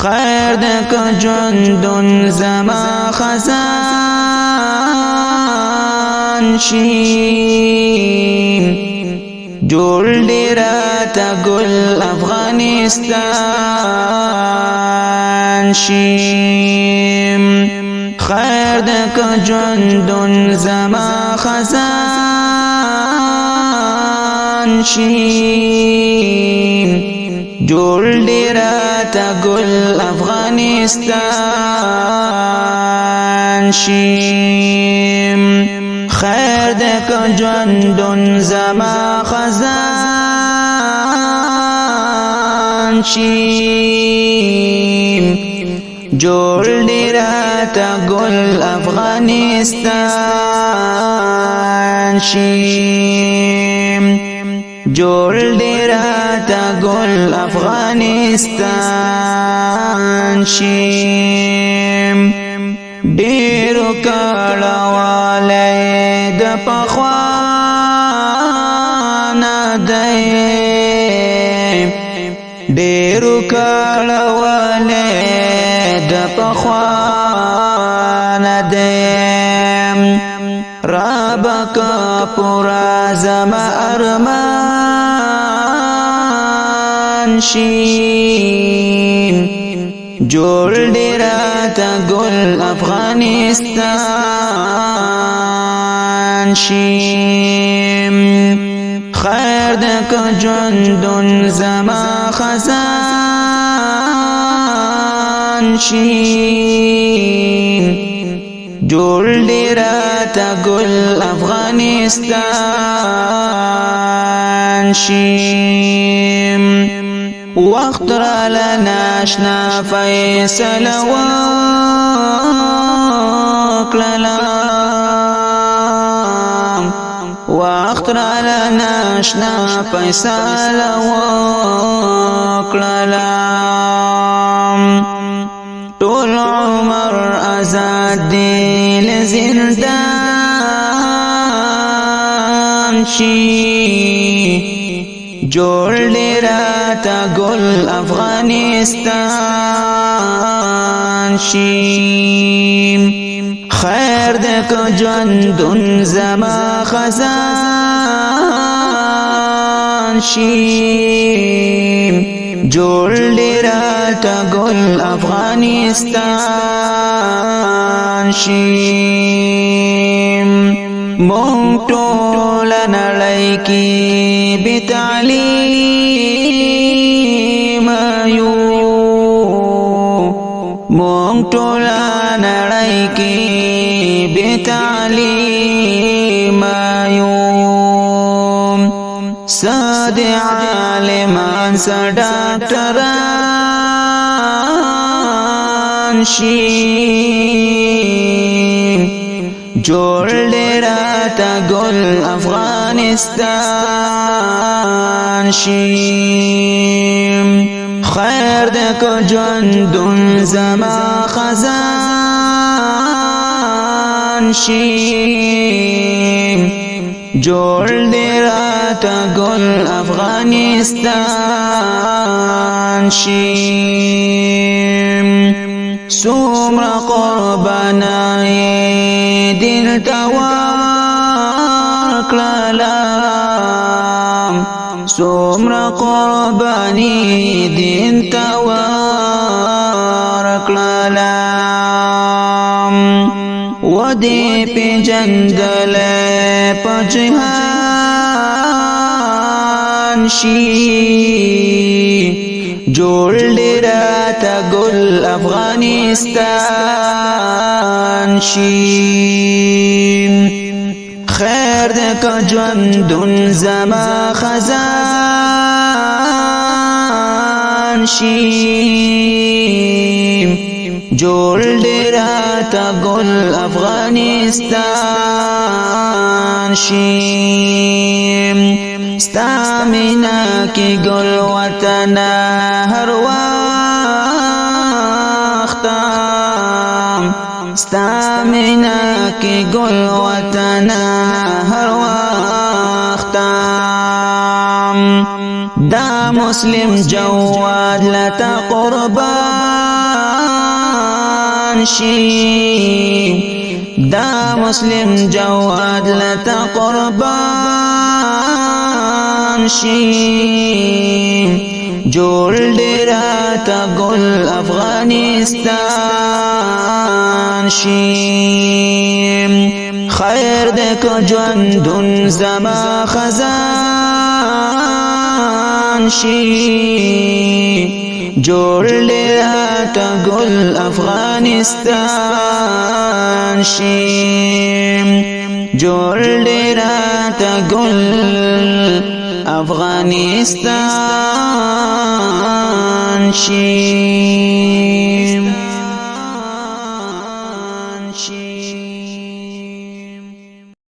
خیر دک جندن زما خزان شیم جوړ راته ګل افغانستان شیم خیر دک جندن زما خزان شیم جوړ راته ګل افغانستان شیم خیر دک جندن زما خزان شیم جوړ راته ګل افغانستان شیم جوړ راته ګل افغانستان شیم ډیرو کړهواله د پخوا نه دی ډیرو کړهواله د پخوا نه دی رابک پورا زما ارمان شیم جوړ راته ګل افغانستان شیم خیر دک جندن زما خزان شیم جوړ راته ګل افغانستان شیم وقت را لناشنا فیصله وکړلم وقت را لناشنا فیصله وکړلم ټول عمر آزاد دی لزندان شي جوړ راته ګل افغانستان شیم خیر دک جندن زما خزان شیم جوړ راته ګل افغانستان شیم مونږ ټول نړۍ کې بې تعلیم یو مونږ ټول نړۍ کې بې تعلیم یو ساده عالمان سا ډاکټران شي جوړ راته ګل افغانستان شیم خیر دک جندن زما خزان شیم جوړ راته ګل افغانستان شیم څومره قربانای دل ته ورکړلم څومره قرباني دین ته ورکړلم ودې پیژندلې په جهان شي جوړ راته ګل افغانستان شیم خیر دک جندن زما خزان شیم جوړ راته ګل افغانستان شیم ستا مینا کې ګل وطن هر وخت ستا مینا کې ګل وطن هر وخت دا مسلم جواد لتا قربان شي دا مسلم جواد لتا قربان شي جوړ ډیرا تا ګل افغانستان شي خیر د کو ژوندون زما خزان شي جوړ ډیرا تا ګل افغانستان شي جوړ ډیرا تا ګل افغانستان شي